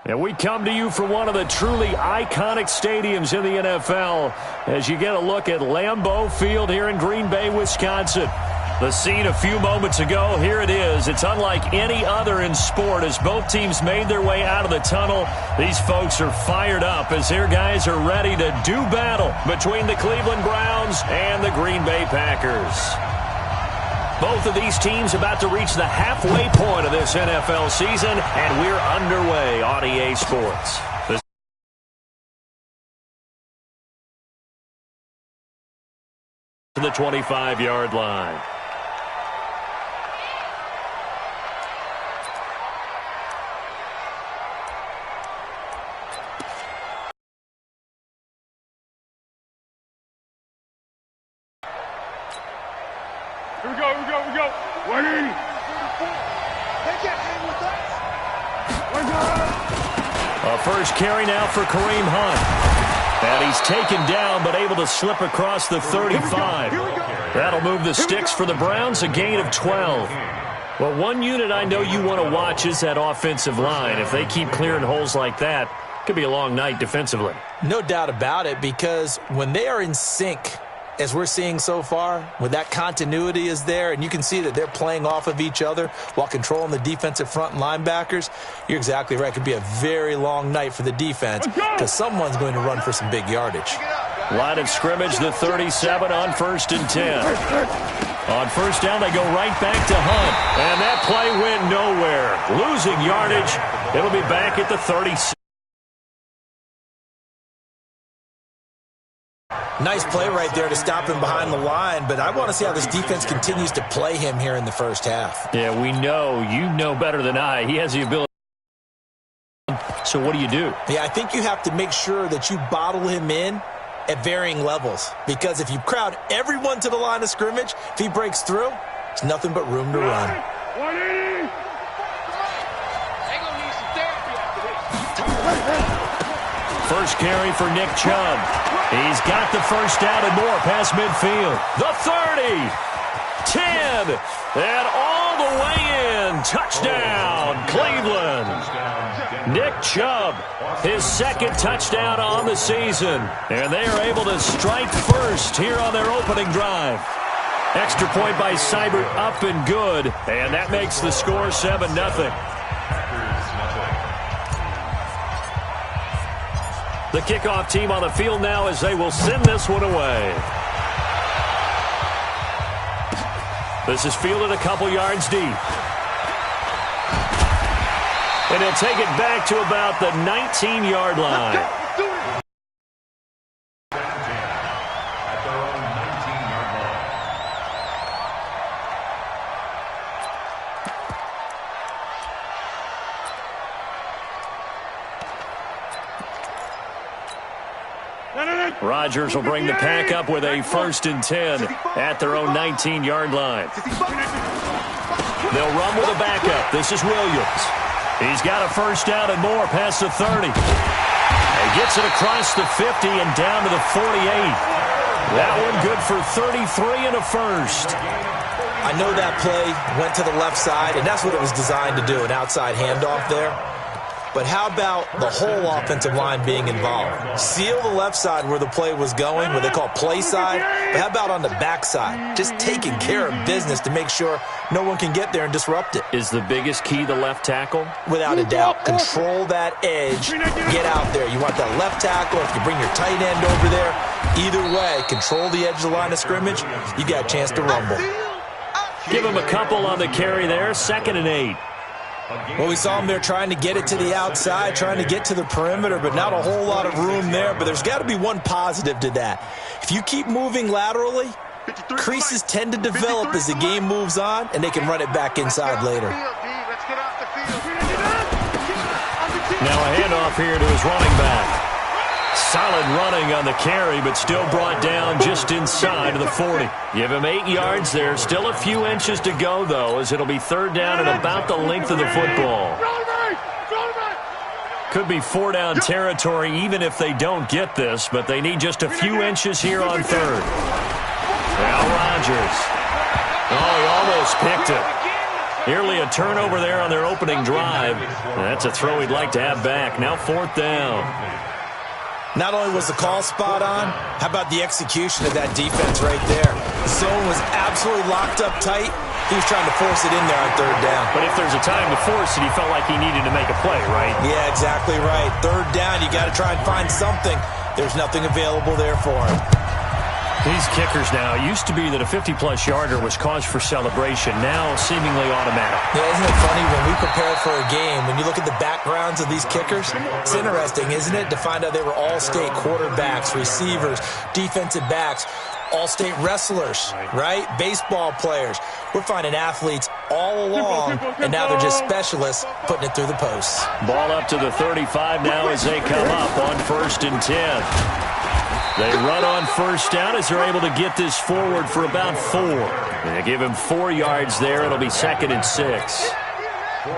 And we come to you from one of the truly iconic stadiums in the NFL as you get a look at Lambeau Field here in Green Bay, Wisconsin. The scene a few moments ago, here it is. It's unlike any other in sport as both teams made their way out of the tunnel. These folks are fired up as their guys are ready to do battle between the Cleveland Browns and the Green Bay Packers. Both of these teams about to reach the halfway point of this NFL season, and we're underway on EA Sports. To the 25-yard line. Here we go. 180. A first carry now for Kareem Hunt. And he's taken down but able to slip across the 35. That'll move the sticks for the Browns, a gain of 12. Well, one unit I know you want to watch is that offensive line. If they keep clearing holes like that, it could be a long night defensively. No doubt about it, because when they are in sync, as we're seeing so far, when that continuity is there and you can see that they're playing off of each other while controlling the defensive front and linebackers, you're exactly right. It could be a very long night for the defense because someone's going to run for some big yardage. Line of scrimmage, the 37 on 1st and 10. On first down, they go right back to Hunt. And that play went nowhere. Losing yardage. It'll be back at the 36. Nice play right there to stop him behind the line, but I want to see how this defense continues to play him here in the first half. Yeah, we know. You know better than I. He has the ability. So what do you do? Yeah, I think you have to make sure that you bottle him in at varying levels, because if you crowd everyone to the line of scrimmage, if he breaks through, there's nothing but room to run. 180. First carry for Nick Chubb. He's got the first down and more past midfield. The 30, 10, and all the way in. Touchdown, Cleveland. Nick Chubb, his second touchdown on the season. And they are able to strike first here on their opening drive. Extra point by Seibert, up and good. And that makes the score 7-0. The kickoff team on the field now as they will send this one away. This is fielded a couple yards deep. And he'll take it back to about the 19-yard line. Rodgers will bring the pack up with a 1st and 10 at their own 19-yard line. They'll run with a backup. This is Williams. He's got a first down and more past the 30. He gets it across the 50 and down to the 48. That one good for 33 and a first. I know that play went to the left side, and that's what it was designed to do, an outside handoff there. But how about the whole offensive line being involved? Seal the left side where the play was going, what they call play side. But how about on the back side? Just taking care of business to make sure no one can get there and disrupt it. Is the biggest key the left tackle? Without a doubt. Control that edge. Get out there. You want that left tackle. If you bring your tight end over there, either way, control the edge of the line of scrimmage. You got a chance to rumble. Give him a couple on the carry there. 2nd and 8. Well, we saw him there trying to get it to the outside, trying to get to the perimeter, but not a whole lot of room there. But there's got to be one positive to that. If you keep moving laterally, creases tend to develop as the game moves on, and they can run it back inside later. Now a handoff here to his running back. Solid running on the carry, but still brought down just inside of the 40. Give him 8 yards there. Still a few inches to go, though, as it'll be 3rd down and about the length of the football. Could be 4-down territory even if they don't get this, but they need just a few inches here on 3rd. Now Rodgers. Oh, he almost picked it. Nearly a turnover there on their opening drive. That's a throw he'd like to have back. Now 4th down. Not only was the call spot on, how about the execution of that defense right there? The zone was absolutely locked up tight. He was trying to force it in there on 3rd down. But if there's a time to force it, he felt like he needed to make a play, right? Yeah, exactly right. 3rd down, you got to try and find something. There's nothing available there for him. These kickers now, it used to be that a 50-plus yarder was cause for celebration. Now seemingly automatic. Yeah, isn't it funny when we prepare for a game, when you look at the backgrounds of these kickers, it's interesting, isn't it, to find out they were all-state quarterbacks, receivers, defensive backs, all-state wrestlers, right? Baseball players. We're finding athletes all along, and now they're just specialists putting it through the posts. Ball up to the 35 now as they come up on 1st and 10. They run on 1st down as they're able to get this forward for about 4. They give him 4 yards there. It'll be 2nd and 6.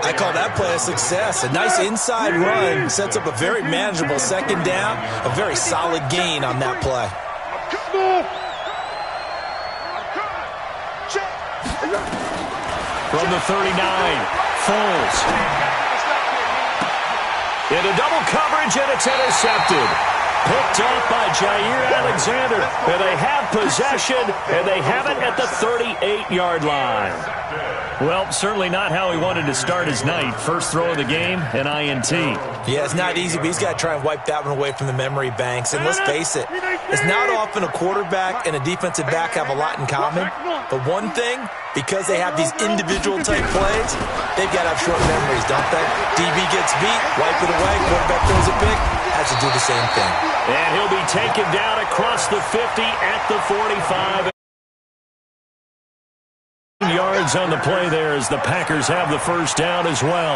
I call that play a success. A nice inside run sets up a very manageable 2nd down. A very solid gain on that play. From the 39, Foles. Into double coverage, and it's intercepted. Picked off by Jair Alexander. And they have possession, and they have it at the 38-yard line. Well, certainly not how he wanted to start his night. First throw of the game, an INT. Yeah, it's not easy, but he's got to try and wipe that one away from the memory banks. And let's face it, it's not often a quarterback and a defensive back have a lot in common. But one thing, because they have these individual-type plays, they've got to have short memories, don't they? DB gets beat, wipe it away, quarterback throws a pick, has to do the same thing. And he'll be taken down across the 50 at the 45. Yards on the play there as the Packers have the 1st down as well.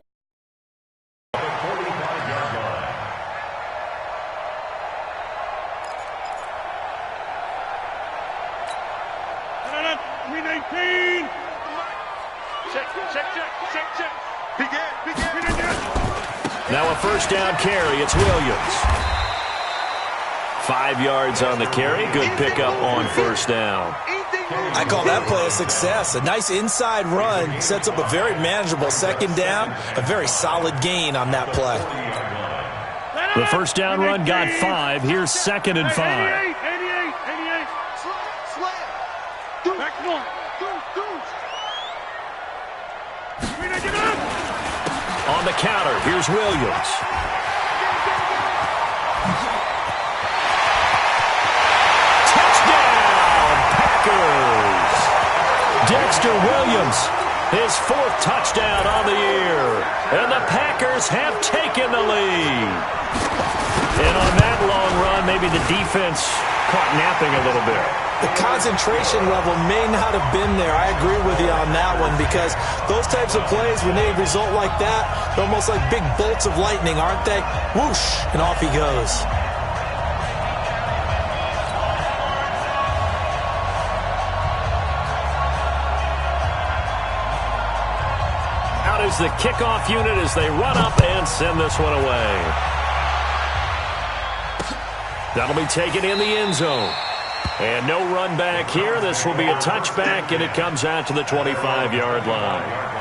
Now a 1st down carry. It's Williams. 5 yards on the carry. Good pickup on 1st down. I call that play a success. A nice inside run sets up a very manageable 2nd down. A very solid gain on that play. The 1st down run got 5. Here's 2nd and 5. On the counter, here's Williams. Dexter Williams, his 4th touchdown on the year. And the Packers have taken the lead. And on that long run, maybe the defense caught napping a little bit. The concentration level may not have been there. I agree with you on that one because those types of plays, when they result like that, they're almost like big bolts of lightning, aren't they? Whoosh, and off he goes. Is the kickoff unit as they run up and send this one away. That'll be taken in the end zone. And no run back here. This will be a touchback, and it comes out to the 25-yard line.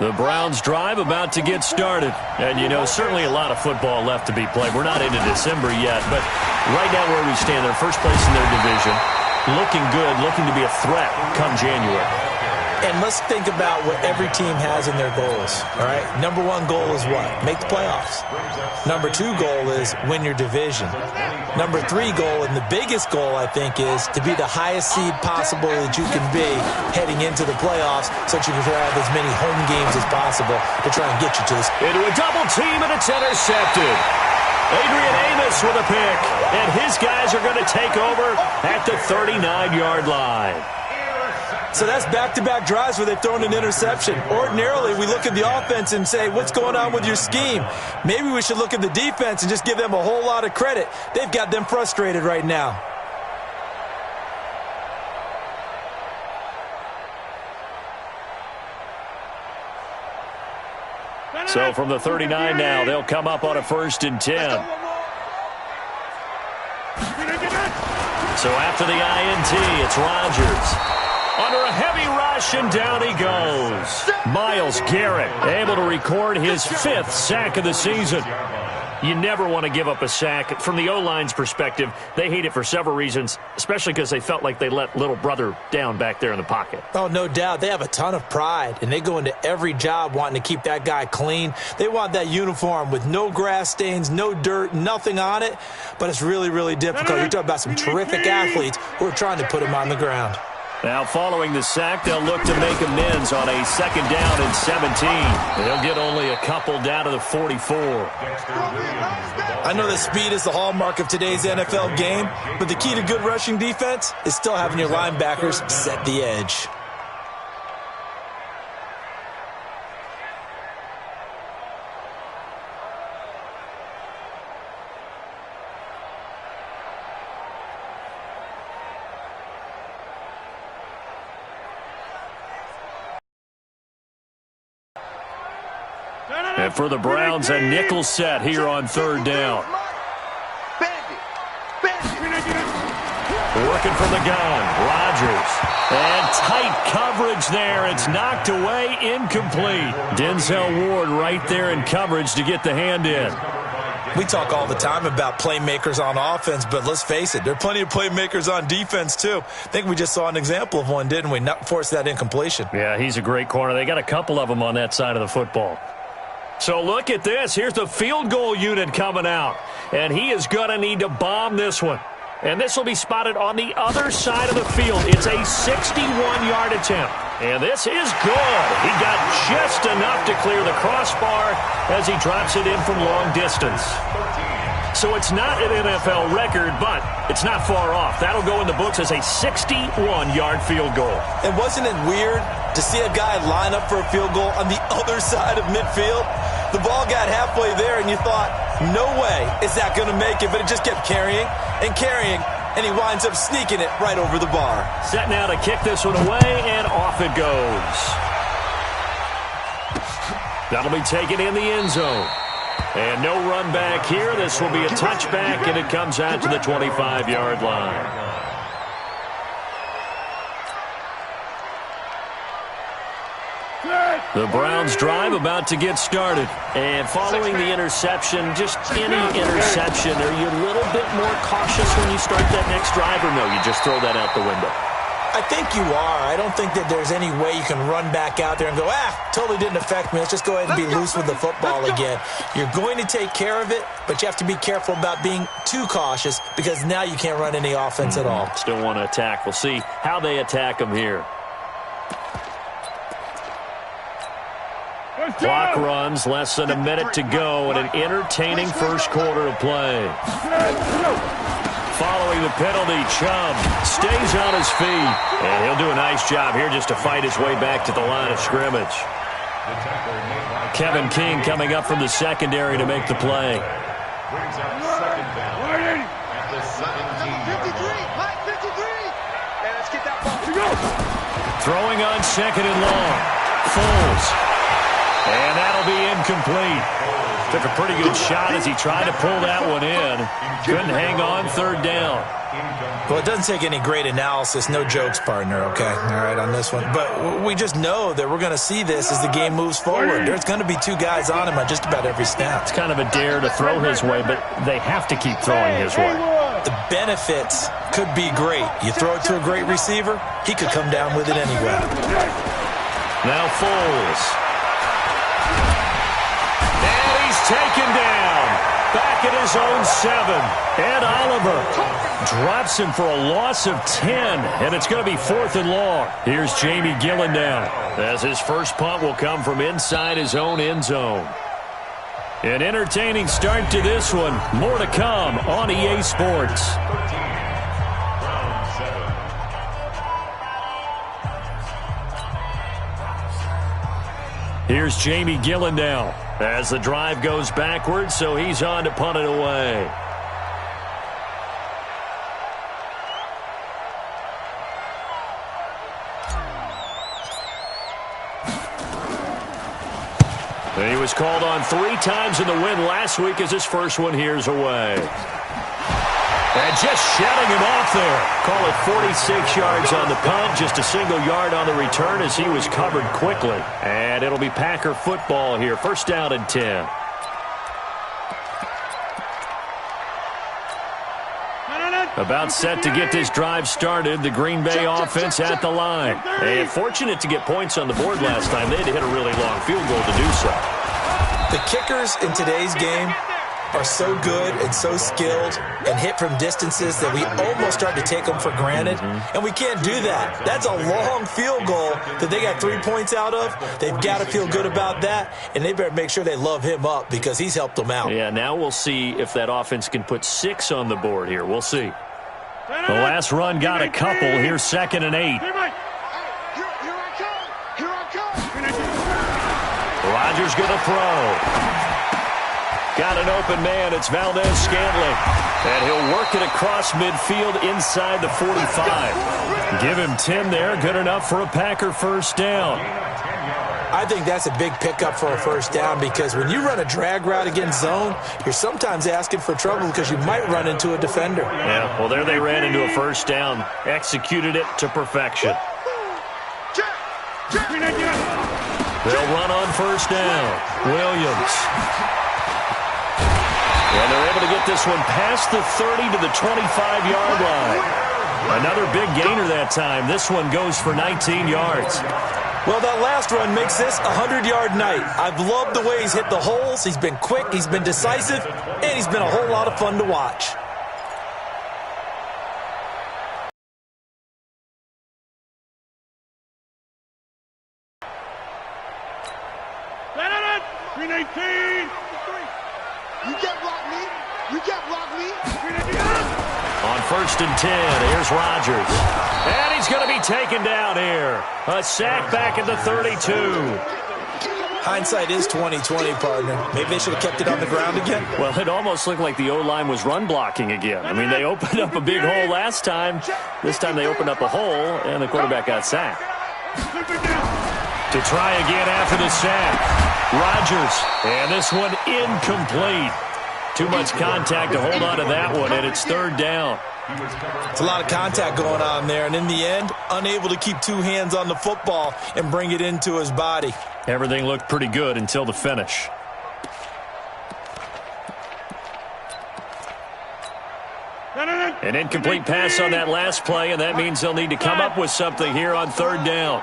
The Browns drive about to get started. And, you know, certainly a lot of football left to be played. We're not into December yet, but right now where we stand, they're first place in their division. Looking good, looking to be a threat come January. And let's think about what every team has in their goals, all right? Number 1 goal is what? Make the playoffs. Number 2 goal is win your division. Number 3 goal, and the biggest goal, I think, is to be the highest seed possible that you can be heading into the playoffs so that you can have as many home games as possible to try and get you to this. Into a double team, and it's intercepted. Adrian Amos with a pick, and his guys are going to take over at the 39-yard line. So that's back-to-back drives where they've thrown an interception. Ordinarily, we look at the offense and say, what's going on with your scheme? Maybe we should look at the defense and just give them a whole lot of credit. They've got them frustrated right now. So from the 39 now, they'll come up on a 1st and 10. So after the INT, it's Rodgers. Under a heavy rush, and down he goes. Myles Garrett able to record his 5th sack of the season. You never want to give up a sack. From the O-line's perspective, they hate it for several reasons, especially because they felt like they let little brother down back there in the pocket. Oh, no doubt. They have a ton of pride, and they go into every job wanting to keep that guy clean. They want that uniform with no grass stains, no dirt, nothing on it, but it's really, really difficult. You're talking about some terrific athletes who are trying to put him on the ground. Now, following the sack, they'll look to make amends on a 2nd down and 17. They'll get only a couple down to the 44. I know that speed is the hallmark of today's NFL game, but the key to good rushing defense is still having your linebackers set the edge. And for the Browns, a nickel set here on 3rd down. Working from the gun, Rodgers. And tight coverage there. It's knocked away, incomplete. Denzel Ward right there in coverage to get the hand in. We talk all the time about playmakers on offense, but let's face it, there are plenty of playmakers on defense, too. I think we just saw an example of one, didn't we? Not force that incompletion. Yeah, he's a great corner. They got a couple of them on that side of the football. So look at this. Here's the field goal unit coming out. And he is going to need to bomb this one. And this will be spotted on the other side of the field. It's a 61-yard attempt. And this is good. He got just enough to clear the crossbar as he drops it in from long distance. So it's not an NFL record, but it's not far off. That'll go in the books as a 61-yard field goal. And wasn't it weird to see a guy line up for a field goal on the other side of midfield? The ball got halfway there, and you thought, no way is that going to make it, but it just kept carrying and carrying, and he winds up sneaking it right over the bar. Set now to kick this one away, and off it goes. That'll be taken in the end zone. And no run back here. This will be a touchback, and it comes out to the 25-yard line. The Browns drive about to get started. And following the interception, just any interception, are you a little bit more cautious when you start that next drive, or no, you just throw that out the window? I think you are. I don't think that there's any way you can run back out there and go, totally didn't affect me. Let's just go ahead and be loose with the football again. You're going to take care of it, but you have to be careful about being too cautious because now you can't run any offense at all. Still want to attack. We'll see how they attack them here. Clock runs, less than a minute to go, and an entertaining first quarter of play. Following the penalty, Chubb stays on his feet. And he'll do a nice job here just to fight his way back to the line of scrimmage. Kevin King coming up from the secondary to make the play. Throwing on 2nd and long. Foles. And that'll be incomplete. Took a pretty good shot as he tried to pull that one in. Couldn't hang on 3rd down. Well, it doesn't take any great analysis. No jokes, partner, okay? All right, on this one. But we just know that we're going to see this as the game moves forward. There's going to be 2 guys on him on just about every snap. It's kind of a dare to throw his way, but they have to keep throwing his way. The benefits could be great. You throw it to a great receiver, he could come down with it anyway. Now Foles. Taken down, back at his own 7. And Oliver drops him for a loss of 10, and it's going to be 4th and long. Here's Jamie Gillen now, as his first punt will come from inside his own end zone. An entertaining start to this one. More to come on EA Sports. Here's Jamie Gillen now, as the drive goes backwards, so he's on to punt it away. And he was called on 3 times in the win last week as his first one here's away. And just shutting him off there. Call it 46 yards on the punt, just a single yard on the return as he was covered quickly. And it'll be Packer football here, first down and 10. About set to get this drive started, the Green Bay offense at the line. And fortunate to get points on the board last time. They had to hit a really long field goal to do so. The kickers in today's game are so good and so skilled and hit from distances that we almost start to take them for granted. And we can't do that. That's a long field goal that they got 3 points out of. They've got to feel good about that, and they better make sure they love him up because he's helped them out. Yeah, now we'll see if that offense can put 6 on the board here. We'll see. The last run got a couple. Here's 2nd and 8. Rodgers going to throw. Got an open man. It's Valdez-Scantling. And he'll work it across midfield inside the 45. Give him 10 there. Good enough for a Packer first down. I think that's a big pickup for a first down because when you run a drag route against zone, you're sometimes asking for trouble because you might run into a defender. Yeah, well, there they ran into a first down. Executed it to perfection. They'll run on first down. Williams. And they're able to get this one past the 30 to the 25-yard line. Another big gainer that time. This one goes for 19 yards. Well, that last run makes this a 100-yard night. I've loved the way he's hit the holes. He's been quick, he's been decisive, and he's been a whole lot of fun to watch. On 1st and 10, here's Rodgers. And he's going to be taken down here. A sack back at the 32. Hindsight is 20/20, partner. Maybe they should have kept it on the ground again. Well, it almost looked like the O-line was run blocking again. I mean, they opened up a big hole last time. This time they opened up a hole, and the quarterback got sacked. To try again after the sack. Rodgers. And this one incomplete. Too much contact to hold on to that one, and it's 3rd down. It's a lot of contact going on there, and in the end, unable to keep 2 hands on the football and bring it into his body. Everything looked pretty good until the finish. An incomplete pass on that last play, and that means they'll need to come up with something here on 3rd down.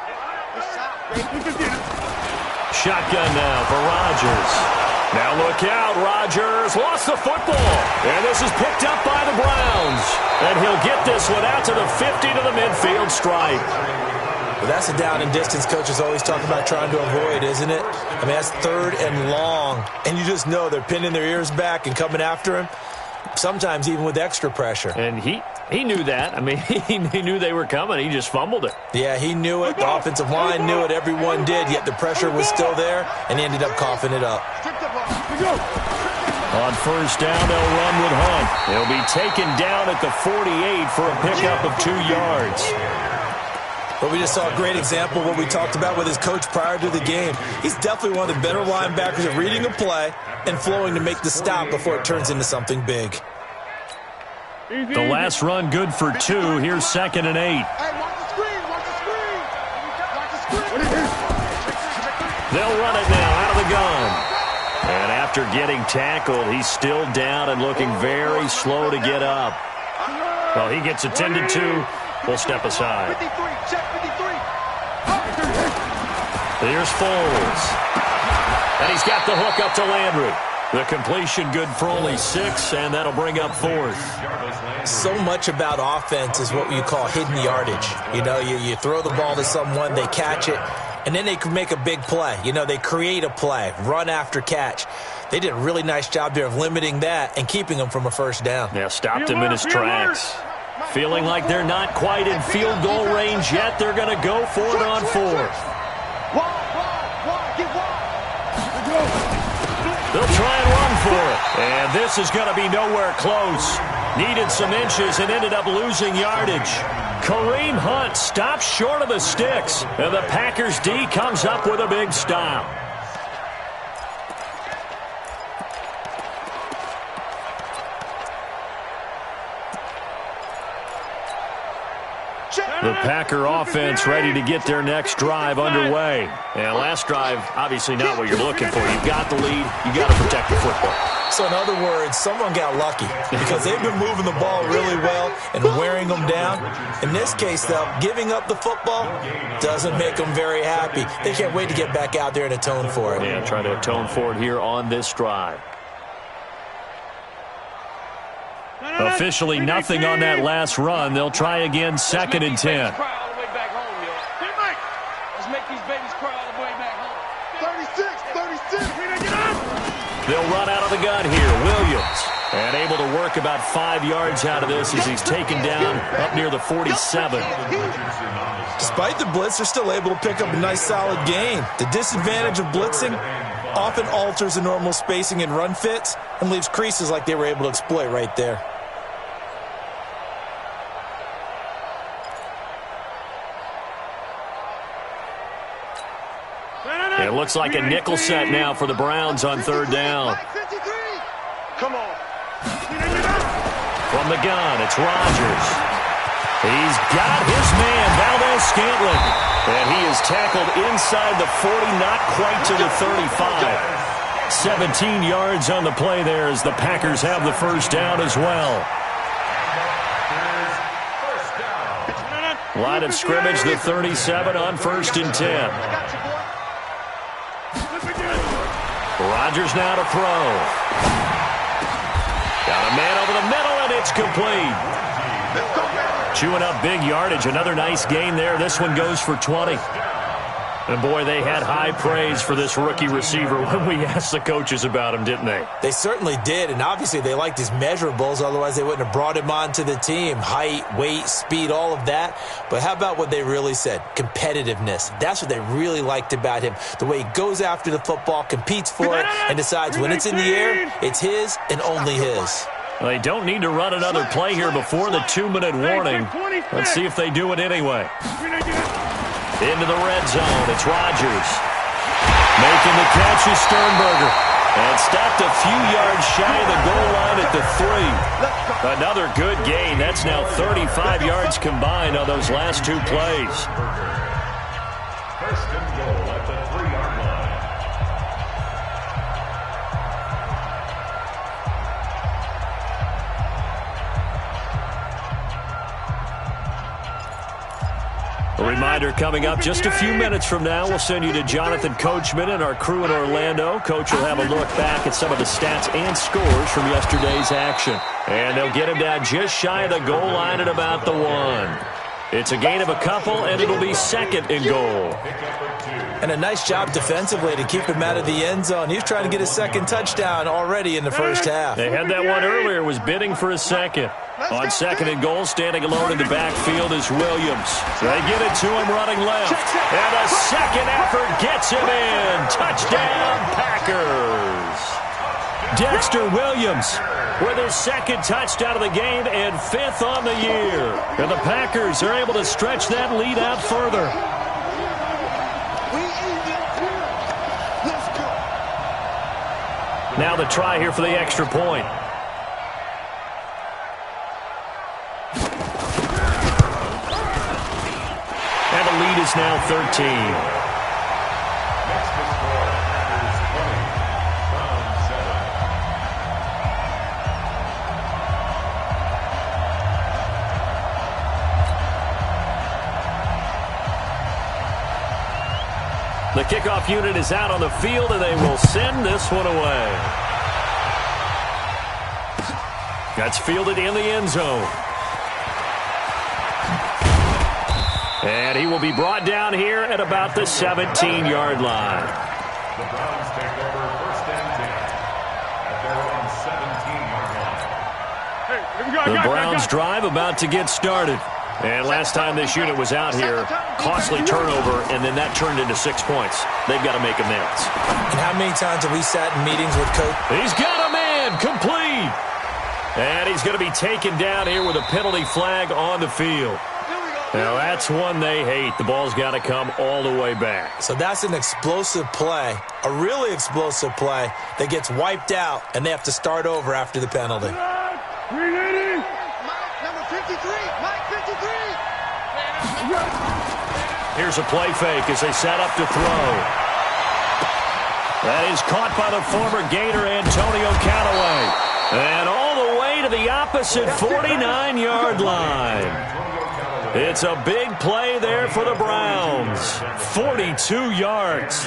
Shotgun now for Rodgers. Now look out, Rodgers lost the football. And this is picked up by the Browns. And he'll get this one out to the 50 to the midfield stripe. Well, that's a down and distance coaches always talk about trying to avoid, isn't it? I mean, that's 3rd and long. And you just know they're pinning their ears back and coming after him, sometimes even with extra pressure. And he knew that. I mean, he knew they were coming. He just fumbled it. Yeah, he knew it. The offensive line knew it. Everyone did, yet the pressure was still there, and he ended up coughing it up. On 1st down, they'll run with Hunt. He'll be taken down at the 48 for a pickup of 2 yards. But we just saw a great example of what we talked about with his coach prior to the game. He's definitely one of the better linebackers at reading a play and flowing to make the stop before it turns into something big. The last run good for 2. Here's 2nd and 8. They'll run it now out of the gun. And after getting tackled, he's still down and looking very slow to get up. Well, he gets attended to. We'll step aside. Here's Foles. And he's got the hook up to Landry. The completion good for only 6, and that'll bring up 4th. So much about offense is what you call hidden yardage. You know, you throw the ball to someone, they catch it, and then they can make a big play. You know, they create a play, run after catch. They did a really nice job there of limiting that and keeping him from a first down. Yeah, stopped him in his tracks. Feeling like they're not quite in field goal range yet, they're going to go for it on 4th. They'll try and run for it. And this is going to be nowhere close. Needed some inches and ended up losing yardage. Kareem Hunt stops short of the sticks. And the Packers D comes up with a big stop. The Packer offense ready to get their next drive underway. And last drive, obviously not what you're looking for. You've got the lead. You've got to protect the football. So in other words, someone got lucky because they've been moving the ball really well and wearing them down. In this case, though, giving up the football doesn't make them very happy. They can't wait to get back out there and atone for it. Yeah, try to atone for it here on this drive. Officially nothing on that last run. They'll try again, 2nd and 10. Let's make these babies cry all the way back home. 36. They'll run out of the gun here. Williams. And able to work about 5 yards out of this as he's taken down up near the 47. Despite the blitz, they're still able to pick up a nice solid gain. The disadvantage of blitzing often alters the normal spacing and run fits and leaves creases like they were able to exploit right there. It looks like a nickel set now for the Browns on 3rd down. Come on. From the gun, it's Rodgers. He's got his man, Valdez-Scantling. And he is tackled inside the 40, not quite to the 35. 17 yards on the play there as the Packers have the 1st down as well. Line of scrimmage, the 37 on 1st and 10. Rodgers now to throw. Got a man over the middle, and it's complete. Chewing up big yardage. Another nice gain there. This one goes for 20. And, boy, they had high praise for this rookie receiver when we asked the coaches about him, didn't they? They certainly did, and obviously they liked his measurables. Otherwise, they wouldn't have brought him onto the team. Height, weight, speed, all of that. But how about what they really said? Competitiveness. That's what they really liked about him. The way he goes after the football, competes for it, and decides when it's in the air, it's his and only his. Well, they don't need to run another play here before the 2-minute warning. Let's see if they do it anyway. Into the red zone, it's Rodgers. Making the catch is Sternberger. And stopped a few yards shy of the goal line at the 3. Another good gain. That's now 35 yards combined on those last 2 plays. 1st and goal at the 3-yard line. A reminder coming up just a few minutes from now. We'll send you to Jonathan Coachman and our crew in Orlando. Coach will have a look back at some of the stats and scores from yesterday's action. And they'll get him down just shy of the goal line at about the 1. It's a gain of a couple, and it'll be 2nd and goal. And a nice job defensively to keep him out of the end zone. He was trying to get his 2nd touchdown already in the 1st half. They had that one earlier, was bidding for a 2nd. On 2nd and goal, standing alone in the backfield is Williams. They get it to him running left. And a 2nd effort gets him in. Touchdown, Packers. Dexter Williams with his 2nd touchdown of the game and 5th on the year. And the Packers are able to stretch that lead out further. Now the try here for the extra point. And the lead is now 13. The kickoff unit is out on the field, and they will send this one away. That's fielded in the end zone. And he will be brought down here at about the 17-yard line. The Browns take over 1st and 10 at their own 17-yard line. The Browns drive about to get started. And last time this unit was out here, costly turnover, and then that turned into 6 points. They've got to make amends. And how many times have we sat in meetings with Coach? He's got a man, complete. And he's going to be taken down here with a penalty flag on the field. Now, that's one they hate. The ball's got to come all the way back. So that's an explosive play, a really explosive play that gets wiped out, and they have to start over after the penalty. Number 53, Mike 53. Here's a play fake as they set up to throw. That is caught by the former Gator Antonio Callaway. And all the way to the opposite 49-yard line. It's a big play there for the Browns. 42 yards.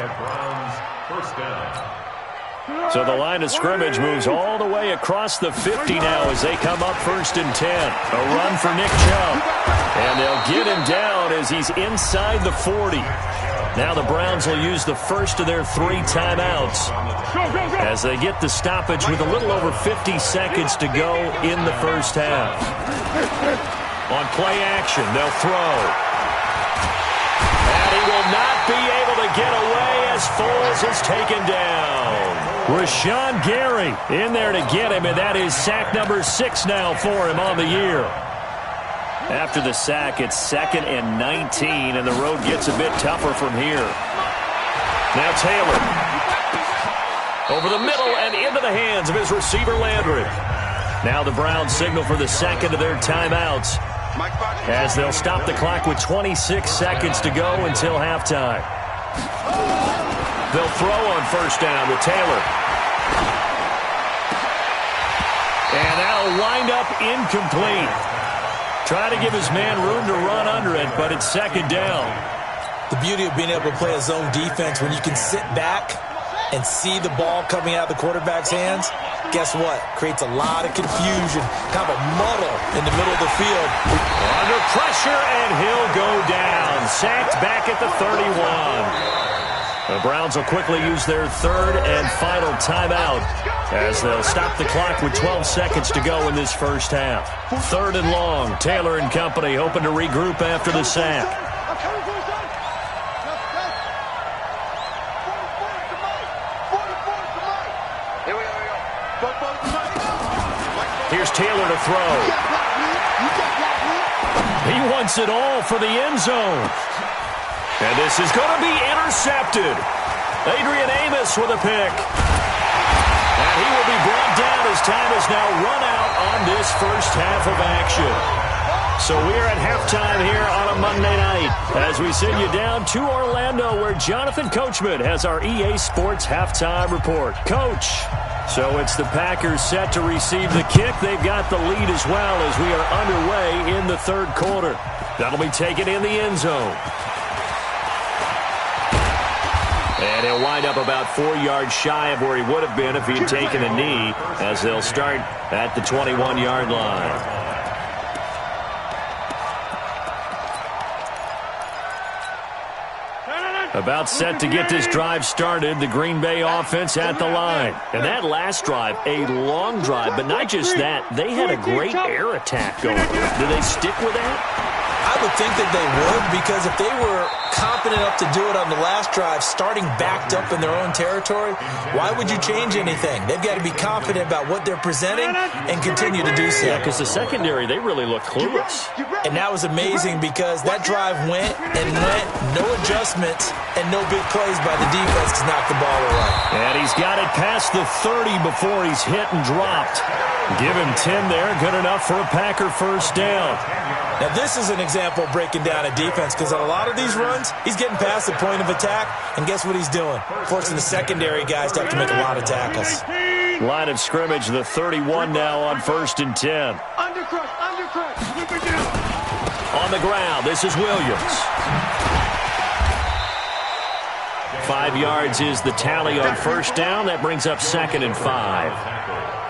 So the line of scrimmage moves all the way across the 50 now as they come up 1st and 10. A run for Nick Chubb. And they'll get him down as he's inside the 40. Now the Browns will use the first of their 3 timeouts as they get the stoppage with a little over 50 seconds to go in the first half. On play action, they'll throw. And he will not be able to get away as Foles is taken down. Rashawn Gary in there to get him, and that is sack number 6 now for him on the year. After the sack, it's 2nd and 19, and the road gets a bit tougher from here. Now Taylor. Over the middle and into the hands of his receiver Landry. Now the Browns signal for the second of their timeouts as they'll stop the clock with 26 seconds to go until halftime. They'll throw on 1st down with Taylor. And that'll wind up incomplete. Try to give his man room to run under it, but it's 2nd down. The beauty of being able to play a zone defense when you can sit back and see the ball coming out of the quarterback's hands, guess what? Creates a lot of confusion, kind of a muddle in the middle of the field. Under pressure, and he'll go down. Sacked back at the 31. The Browns will quickly use their 3rd and final timeout as they'll stop the clock with 12 seconds to go in this first half. 3rd and long. Taylor and company hoping to regroup after the sack. Here's Taylor to throw. He wants it all for the end zone. And this is going to be intercepted. Adrian Amos with a pick. And he will be brought down as time has now run out on this first half of action. So we're at halftime here on a Monday night as we send you down to Orlando where Jonathan Coachman has our EA Sports halftime report. Coach, so it's the Packers set to receive the kick. They've got the lead as well as we are underway in the 3rd quarter. That'll be taken in the end zone. And he'll wind up about 4 yards shy of where he would have been if he had taken a knee as they'll start at the 21-yard line. About set to get this drive started, the Green Bay offense at the line. And that last drive, a long drive, but not just that, they had a great air attack going. Do they stick with that? I would think that they would, because if they were confident enough to do it on the last drive, starting backed up in their own territory, why would you change anything? They've got to be confident about what they're presenting and continue to do so. Yeah, because the secondary, they really look clueless. And that was amazing because that drive went and went, no adjustments and no big plays by the defense to knock the ball away. And he's got it past the 30 before he's hit and dropped. Give him 10 there, good enough for a Packer first down. Now, this is an example of breaking down a defense because on a lot of these runs, he's getting past the point of attack, and guess what he's doing? Forcing the secondary guys to have to make a lot of tackles. Line of scrimmage, the 31 now on 1st and 10. On the ground, this is Williams. 5 yards is the tally on 1st down. That brings up 2nd and 5.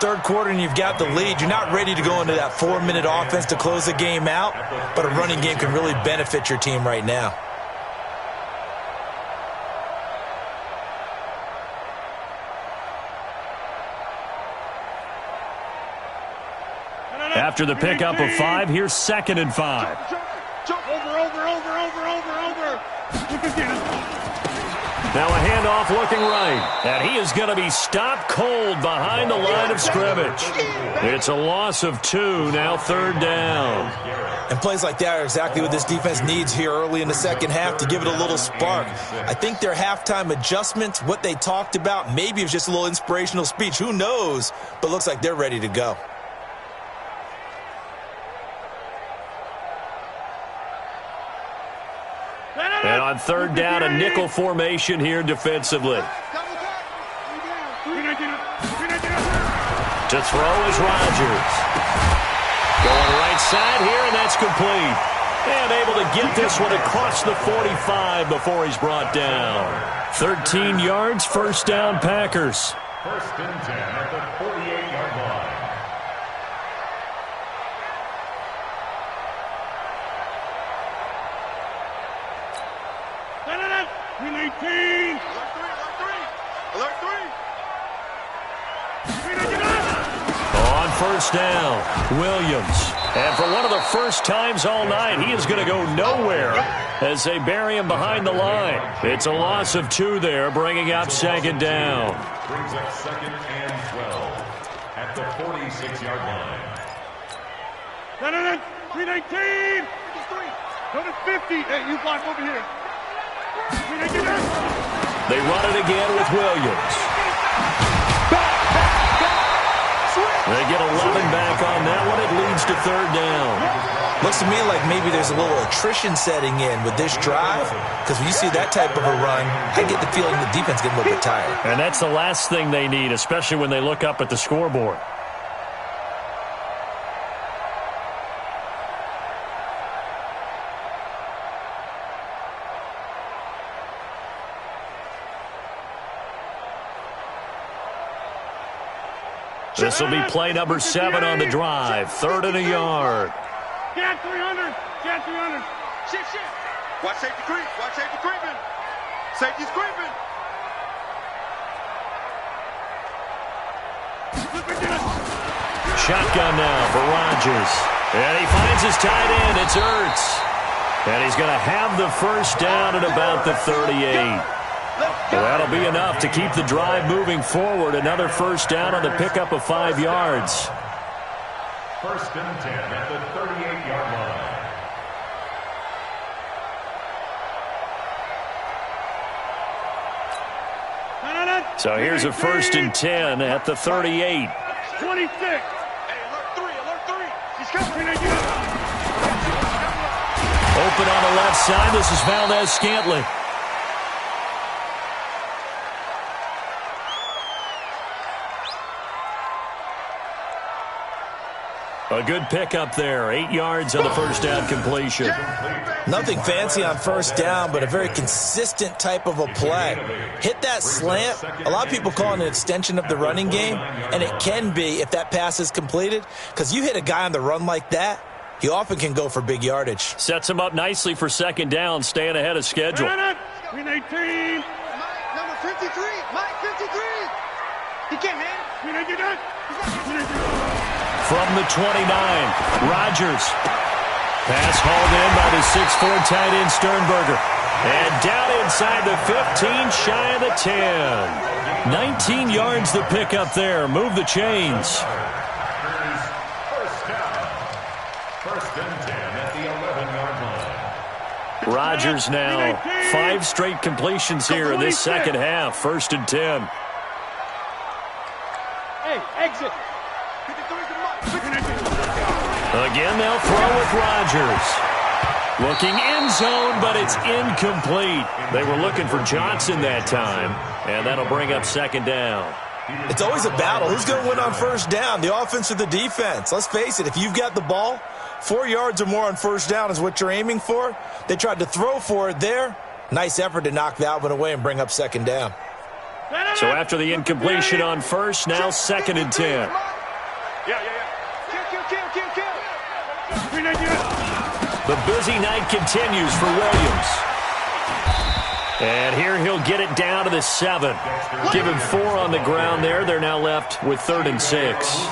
3rd quarter and you've got the lead. You're not ready to go into that 4-minute offense to close the game out, but a running game can really benefit your team right now. After the pickup of 5, here's 2nd and 5. Now a handoff looking right, and he is going to be stopped cold behind the line of scrimmage. It's a loss of 2, now 3rd down. And plays like that are exactly what this defense needs here early in the second half to give it a little spark. I think their halftime adjustments, what they talked about, maybe it was just a little inspirational speech. Who knows? But looks like they're ready to go. And On third down, a nickel formation here defensively. To throw is Rodgers. Going right side here, and that's complete. And able to get this one across the 45 before he's brought down. 13 yards, first down, Packers. First and 10 at the 48-yard line. On first down, Williams. And for one of the first times all night, he is going to go nowhere as they bury him behind the line. It's a loss of 2 there, bringing up second down. Brings up second and 12 at the 46-yard line. 319. Go to 50. Hey, you block over here. They run it again with Williams. They get 11 back on that one. It leads to third down. Looks to me like maybe there's a little attrition setting in with this drive, because when you see that type of a run, I get the feeling the defense getting a little bit tired. And that's the last thing they need, especially when they look up at the scoreboard. This will be play number 7 on the drive. Third and a yard. Get 300. Get 300. Shift. Watch safety creep. Watch safety creeping. Safety's creeping. Shotgun now for Rodgers. And he finds his tight end. It's Ertz. And he's going to have the first down at about the 38. That'll be enough to keep the drive moving forward. Another first down on the pickup of 5 yards. First and 10 at the 38-yard line. So here's a first and 10 at the 38. 26. Hey, alert 3. He's coming. Open on the left side. This is Valdez-Scantling. A good pickup there. 8 yards on the first down completion. Nothing fancy on first down, but a very consistent type of a play. Hit that slant. A lot of people call it an extension of the running game, and it can be if that pass is completed, because you hit a guy on the run like that, he often can go for big yardage. Sets him up nicely for second down, staying ahead of schedule. 319. Number 53. Mike 53. He can't handle it. From the 29, Rodgers. Pass hauled in by the 6'4" tight end Sternberger. And down inside the 15, shy of the 10. 19 yards the pickup there. Move the chains. First and 10 at the 11-yard line. Rodgers now. 5 straight completions here in this second half. First and 10. Hey, exit. Again, they'll throw with Rodgers. Looking end zone, but it's incomplete. They were looking for Johnson that time, and that'll bring up second down. It's always a battle. Who's going to win on first down, the offense or the defense? Let's face it, if you've got the ball, 4 yards or more on first down is what you're aiming for. They tried to throw for it there. Nice effort to knock that one away and bring up second down. So after the incompletion on first, now second and 10. The busy night continues for Williams. And here he'll get it down to the 7. Give him 4 on the ground there. They're now left with 3rd and 6.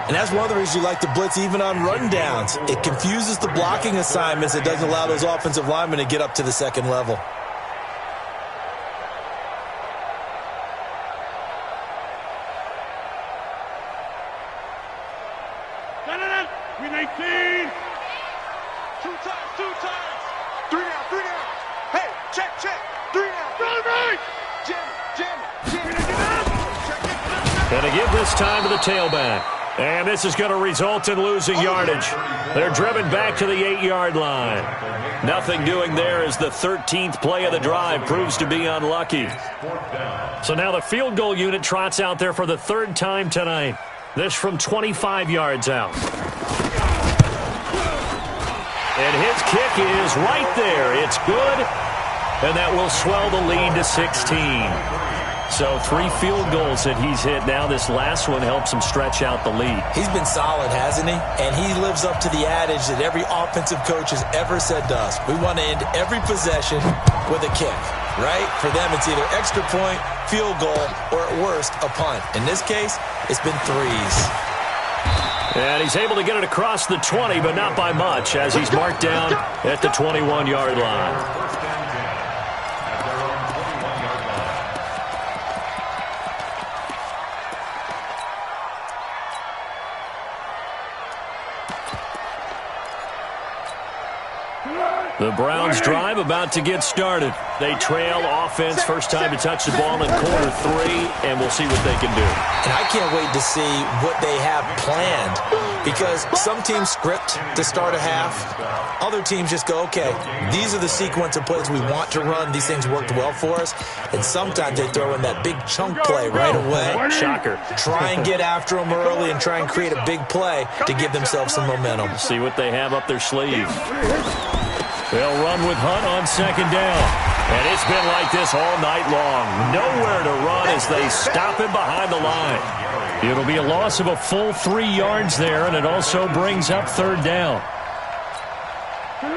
And that's one of the reasons you like to blitz even on rundowns. It confuses the blocking assignments. It doesn't allow those offensive linemen to get up to the second level. And to give this time to the tailback. And this is going to result in losing yardage. They're driven back to the 8-yard line. Nothing doing there as the 13th play of the drive proves to be unlucky. So now the field goal unit trots out there for the third time tonight. This from 25 yards out. And his kick is right there. It's good. And that will swell the lead to 16. So 3 field goals that he's hit now. This last one helps him stretch out the lead. He's been solid, hasn't he? And he lives up to the adage that every offensive coach has ever said to us. We want to end every possession with a kick, right? For them, it's either extra point, field goal, or at worst, a punt. In this case, it's been 3s. And he's able to get it across the 20, but not by much, as he's marked down at the 21-yard line. The Browns drive about to get started. They trail offense, first time to touch the ball in quarter 3, and we'll see what they can do. And I can't wait to see what they have planned, because some teams script to start a half. Other teams just go, okay, these are the sequence of plays we want to run. These things worked well for us. And sometimes they throw in that big chunk play right away. Shocker. Try and get after them early and try and create a big play to give themselves some momentum. See what they have up their sleeve. They'll run with Hunt on second down. And it's been like this all night long. Nowhere to run as they stop him behind the line. It'll be a loss of a full 3 yards there, and it also brings up third down.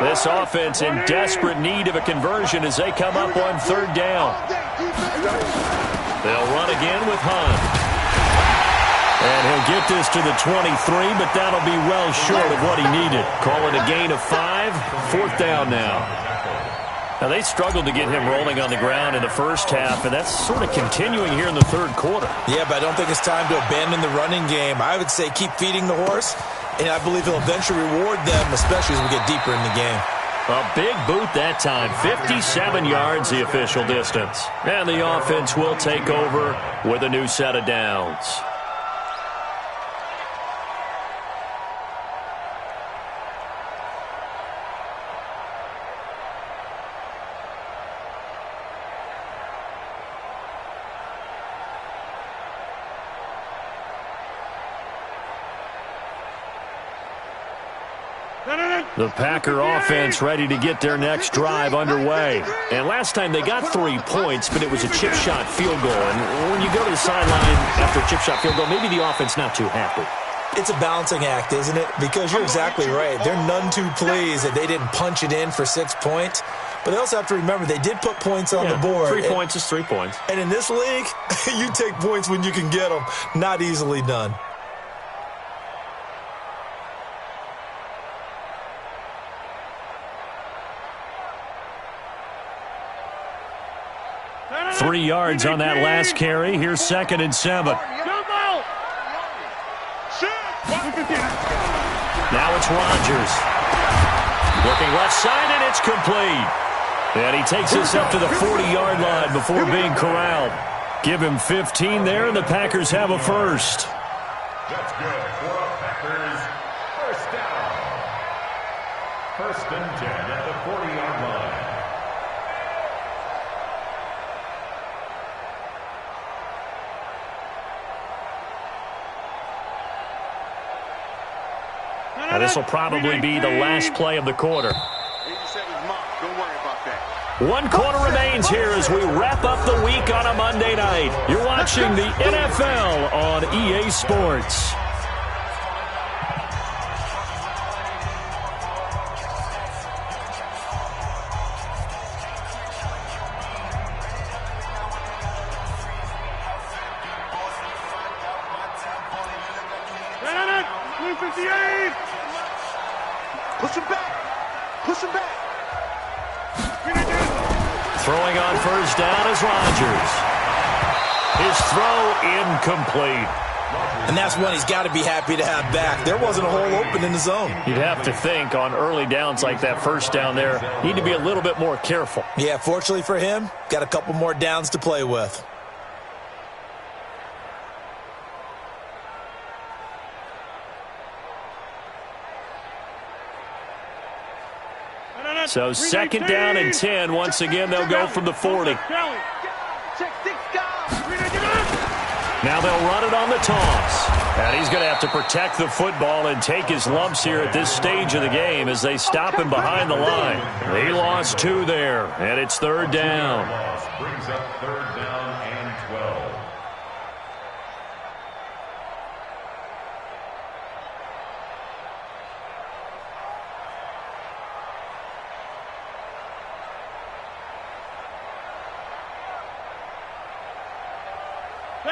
This offense in desperate need of a conversion as they come up on third down. They'll run again with Hunt. And he'll get this to the 23, but that'll be well short of what he needed. Call it a gain of 5, fourth down now. Now, they struggled to get him rolling on the ground in the first half, and that's sort of continuing here in the third quarter. Yeah, but I don't think it's time to abandon the running game. I would say keep feeding the horse, and I believe he'll eventually reward them, especially as we get deeper in the game. A big boot that time, 57 yards the official distance. And the offense will take over with a new set of downs. The Packer offense ready to get their next drive underway. And last time they got 3 points, but it was a chip shot field goal. And when you go to the sideline after a chip shot field goal, maybe the offense not too happy. It's a balancing act, isn't it? Because you're exactly right. They're none too pleased that they didn't punch it in for 6 points. But they also have to remember they did put points on the board. 3 points is 3 points. And in this league, you take points when you can get them. Not easily done. Three yards on that last carry. Here's 2nd and 7. Now it's Rodgers. Looking left side, and it's complete. And he takes this up to the 40-yard line before being corralled. Give him 15 there, and the Packers have a first. That's good for a Packers first down. 1st and 10 at the 40-yard line. Now this will probably be the last play of the quarter. 87's mark. Don't worry about that. 1 quarter remains here as we wrap up the week on a Monday night. You're watching the NFL on EA Sports. Push him back. Push him back. Throwing on first down is Rodgers. His throw incomplete. And that's one he's got to be happy to have back. There wasn't a hole open in the zone. You'd have to think on early downs like that first down there, need to be a little bit more careful. Yeah, fortunately for him, got a couple more downs to play with. So second down and 10. Once again, they'll go from the 40. Now they'll run it on the toss. And he's going to have to protect the football and take his lumps here at this stage of the game as they stop him behind the line. He lost 2 there, and it's third down. Brings up third down and 12.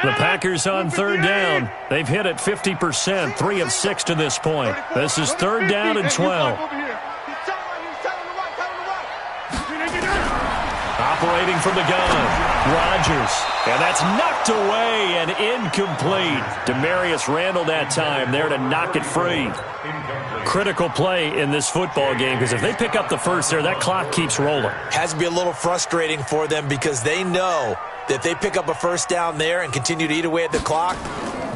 The Packers on third down. They've hit it 50%, 3 of 6 to this point. This is third down and 12. Operating from the gun, Rodgers. And that's knocked away and incomplete. Demarius Randall that time there to knock it free. Critical play in this football game because if they pick up the first there, that clock keeps rolling. Has to be a little frustrating for them because they know that if they pick up a first down there and continue to eat away at the clock,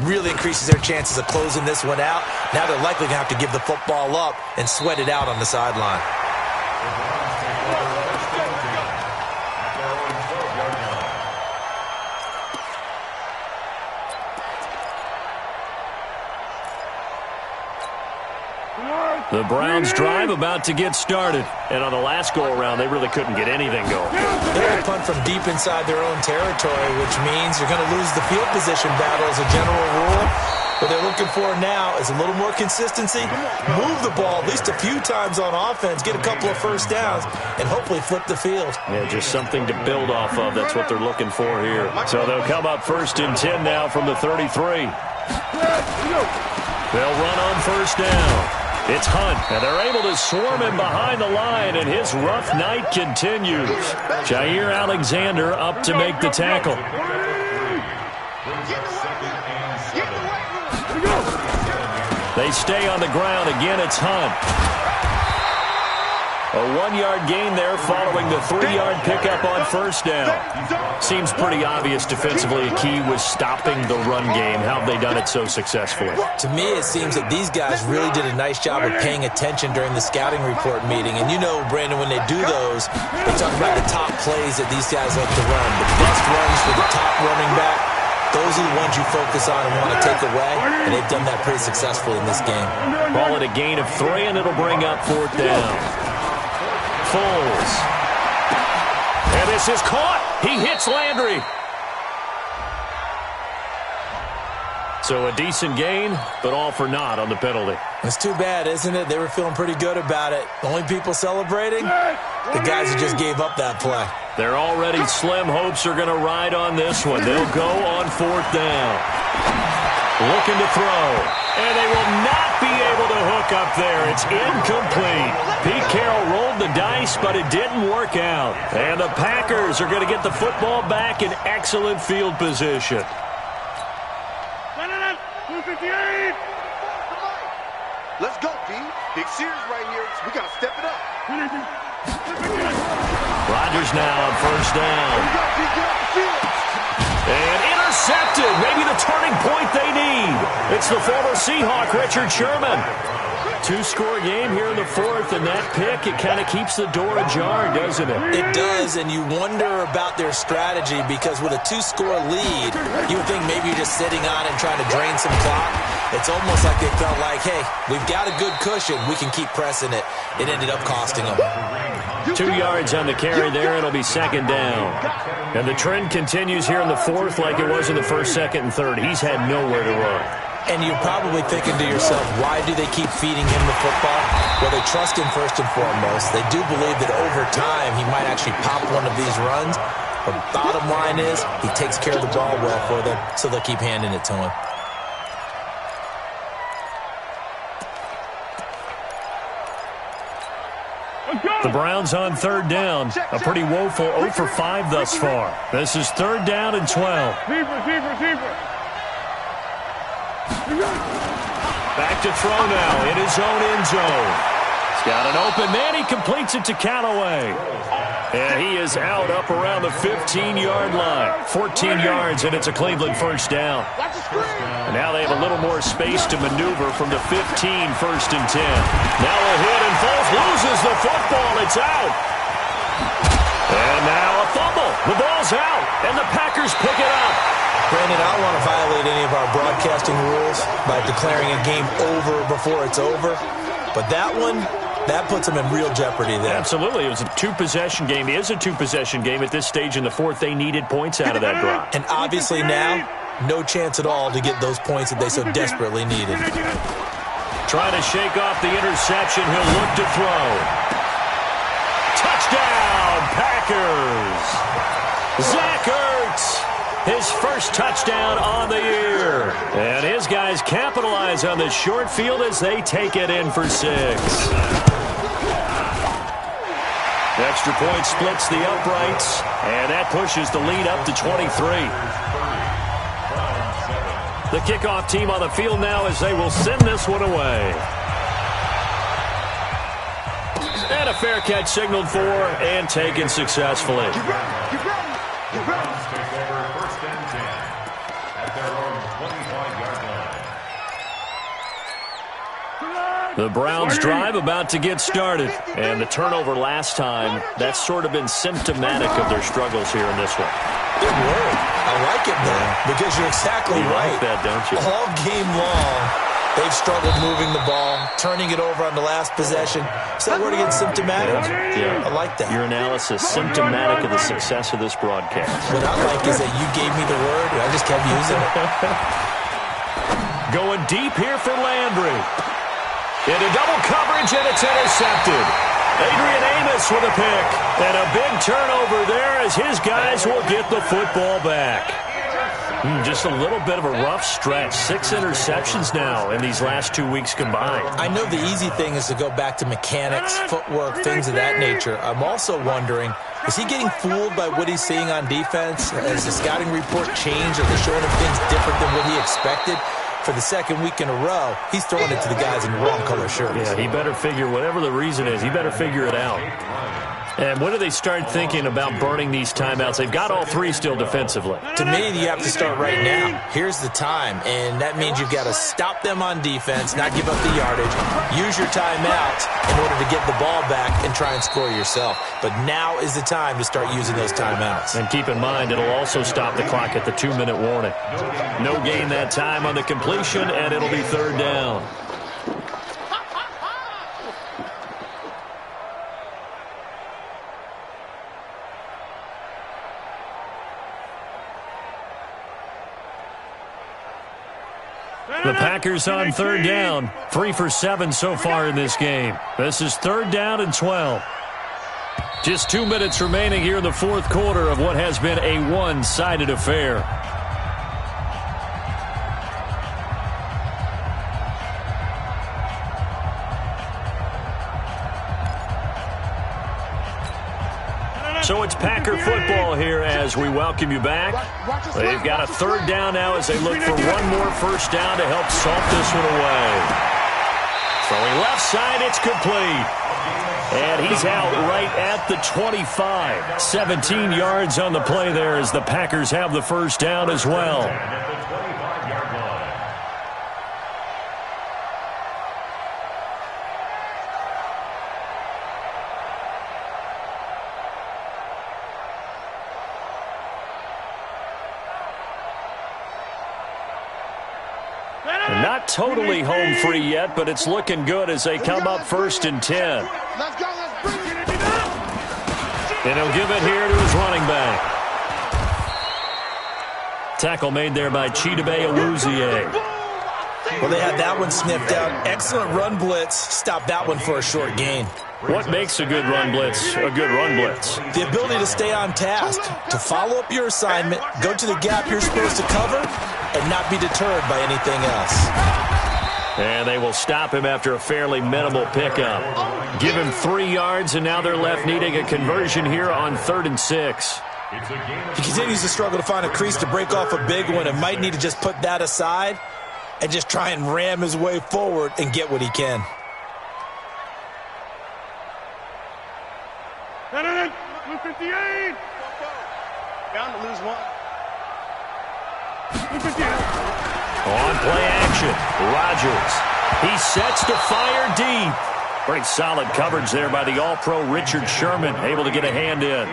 really increases their chances of closing this one out. Now they're likely going to have to give the football up and sweat it out on the sideline. The Browns drive about to get started. And on the last go-around, they really couldn't get anything going. They're going to punt from deep inside their own territory, which means you're going to lose the field position battle as a general rule. What they're looking for now is a little more consistency, move the ball at least a few times on offense, get a couple of first downs, and hopefully flip the field. Yeah, just something to build off of. That's what they're looking for here. So they'll come up first and 10 now from the 33. They'll run on first down. It's Hunt, and they're able to swarm him behind the line, and his rough night continues. Jair Alexander up to make the tackle. They stay on the ground. Again, it's Hunt. A 1-yard gain there following the 3-yard pickup on first down. Seems pretty obvious defensively a key was stopping the run game. How have they done it so successfully? To me, it seems that these guys really did a nice job of paying attention during the scouting report meeting. And you know, Brandon, when they do those, they talk about the top plays that these guys like to run. The best runs for the top running back. Those are the ones you focus on and want to take away, and they've done that pretty successfully in this game. Call it a gain of 3, and it'll bring up fourth down. Foles. And this is caught. He hits Landry. So a decent gain, but all for naught on the penalty. It's too bad, isn't it? They were feeling pretty good about it. The only people celebrating? The guys who just gave up that play. Their already slim hopes are going to ride on this one. They'll go on fourth down. Looking to throw. And they will not be able to hook up there. It's incomplete. Pete Carroll rolled the dice, but it didn't work out. And the Packers are going to get the football back in excellent field position. 258. Let's go, D. Big series right here. We got to step it up. Rodgers now on first down. And intercepted. Maybe the turning point they need. It's the former Seahawk, Richard Sherman. 2-score game here in the fourth, and that pick, it kind of keeps the door ajar, doesn't it? It does, and you wonder about their strategy because with a 2-score lead, you would think maybe you're just sitting on it and trying to drain some clock. It's almost like they felt like, hey, we've got a good cushion. We can keep pressing it. It ended up costing them. 2 yards on the carry there. It'll be second down. And the trend continues here in the fourth like it was in the first, second, and third. He's had nowhere to run. And you're probably thinking to yourself, why do they keep feeding him the football? Well, they trust him first and foremost. They do believe that over time he might actually pop one of these runs. But bottom line is he takes care of the ball well for them, so they'll keep handing it to him. The Browns on third down. A pretty woeful 0 for 5 thus far. This is third down and 12. Back to throw now in his own end zone. He's got an open man. He completes it to Callaway. And he is out up around the 15-yard line. 14 yards, and it's a Cleveland first down. And now they have a little more space to maneuver from the 15, first and 10. Now a hit, and Foles loses the football. It's out. And now a fumble. The ball's out, and the Packers pick it up. Brandon, I don't want to violate any of our broadcasting rules by declaring a game over before it's over. But that one, that puts them in real jeopardy there. Absolutely. It was a two-possession game. It is a two-possession game at this stage in the fourth. They needed points out of that drive. And obviously now, no chance at all to get those points that they so desperately needed. Trying to shake off the interception. He'll look to throw. Touchdown, Packers. Zach Ertz, his first touchdown on the year. And his guys capitalize on the short field as they take it in for 6. The extra point splits the uprights, and that pushes the lead up to 23. The kickoff team on the field now as they will send this one away. And a fair catch signaled for and taken successfully. The Browns drive about to get started. And the turnover last time, that's sort of been symptomatic of their struggles here in this one. Good word. I like it, though, because you're exactly right. Like that, don't you? All game long, they've struggled moving the ball, turning it over on the last possession. So that word again, symptomatic? Yeah. I like that. Your analysis, symptomatic of the success of this broadcast. What I like is that you gave me the word, and I just kept using it. Going deep here for Landry. Into double coverage, and it's intercepted. Adrian Amos with a pick. And a big turnover there as his guys will get the football back. Just a little bit of a rough stretch. 6 interceptions now in these last 2 weeks combined. I know the easy thing is to go back to mechanics, footwork, things of that nature. I'm also wondering, is he getting fooled by what he's seeing on defense? Has the scouting report changed? Are they showing him things different than what he expected? For the second week in a row, he's throwing it to the guys in the wrong color shirts. Yeah, he better figure, whatever the reason is, he better figure it out. And when do they start thinking about burning these timeouts? They've got all 3 still defensively. To me, you have to start right now. Here's the time, and that means you've got to stop them on defense, not give up the yardage, use your timeouts in order to get the ball back and try and score yourself. But now is the time to start using those timeouts. And keep in mind, it'll also stop the clock at the 2-minute warning. No gain that time on the completion, and it'll be 3rd down. The Packers on 3rd down. 3 for 7 so far in this game. This is 3rd down and 12. Just 2 minutes remaining here in the 4th quarter of what has been a one-sided affair. So it's Packer football here as we welcome you back. They've got a 3rd down now as they look for one more first down to help salt this one away. Throwing left side, it's complete. And he's out right at the 25. 17 yards on the play there as the Packers have the first down as well. Not totally home free yet, but it's looking good as they come up 1st and 10. Let's go, let's bring it. And he'll give it here to his running back. Tackle made there by Chidobe Awuzie. Well, they had that one sniffed out. Excellent run blitz. Stop that one for a short gain. What makes a good run blitz a good run blitz? The ability to stay on task, to follow up your assignment, go to the gap you're supposed to cover, and not be deterred by anything else. And they will stop him after a fairly minimal pickup. Give him 3 yards, and now they're left needing a conversion here on 3rd and 6. He continues to struggle to find a crease to break off a big one and might need to just put that aside and just try and ram his way forward and get what he can. On play action, Rodgers. He sets to fire deep. Great solid coverage there by the All-Pro Richard Sherman, able to get a hand in.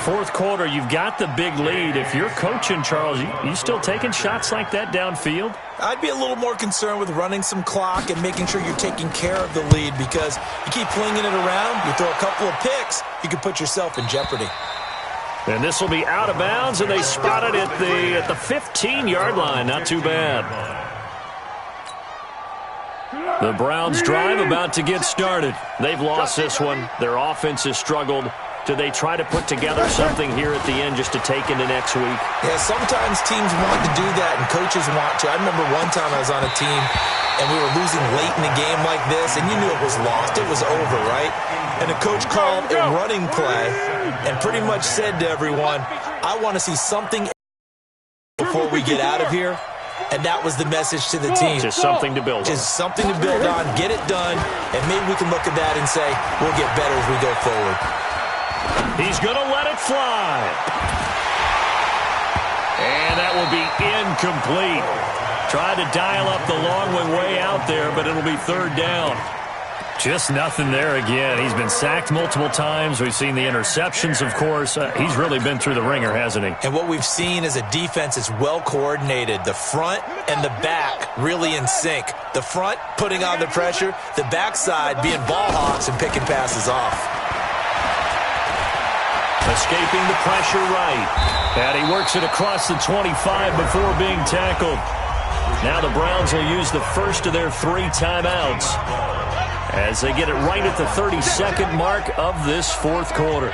Fourth quarter, you've got the big lead. If you're coaching, Charles, you still taking shots like that downfield? I'd be a little more concerned with running some clock and making sure you're taking care of the lead, because you keep flinging it around, you throw a couple of picks, you could put yourself in jeopardy. And this will be out of bounds, and they spot it at the 15-yard line. Not too bad. The Browns drive about to get started. They've lost this one. Their offense has struggled. Do they try to put together something here at the end just to take into next week? Yeah, sometimes teams want to do that and coaches want to. I remember one time I was on a team and we were losing late in a game like this, and you knew it was lost. It was over, right? And the coach called a running play and pretty much said to everyone, I want to see something before we get out of here. And that was the message to the team. Just something to build on. Just something to build on, get it done, and maybe we can look at that and say, we'll get better as we go forward. He's going to let it fly. And that will be incomplete. Tried to dial up the long way out there, but it'll be third down. Just nothing there again. He's been sacked multiple times. We've seen the interceptions, of course. He's really been through the ringer, hasn't he? And what we've seen is a defense that's well coordinated. The front and the back really in sync. The front putting on the pressure, the backside being ball hawks and picking passes off. Escaping the pressure right. And he works it across the 25 before being tackled. Now the Browns will use the first of their 3 timeouts as they get it right at the 32nd mark of this fourth quarter.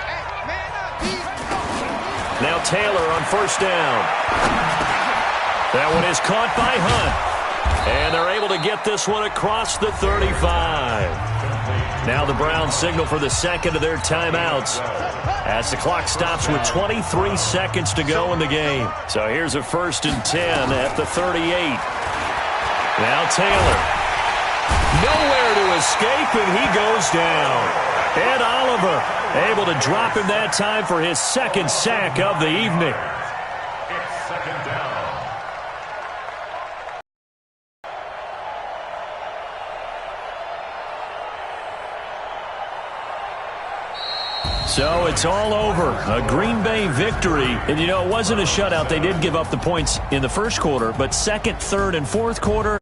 Now Taylor on first down. That one is caught by Hunt. And they're able to get this one across the 35. Now the Browns signal for the second of their timeouts as the clock stops with 23 seconds to go in the game. So here's a 1st and 10 at the 38. Now Taylor. Nowhere to escape, and he goes down. Ed Oliver able to drop him that time for his second sack of the evening. It's second down. So it's all over. A Green Bay victory. And, you know, it wasn't a shutout. They did give up the points in the first quarter, but second, third, and fourth quarter,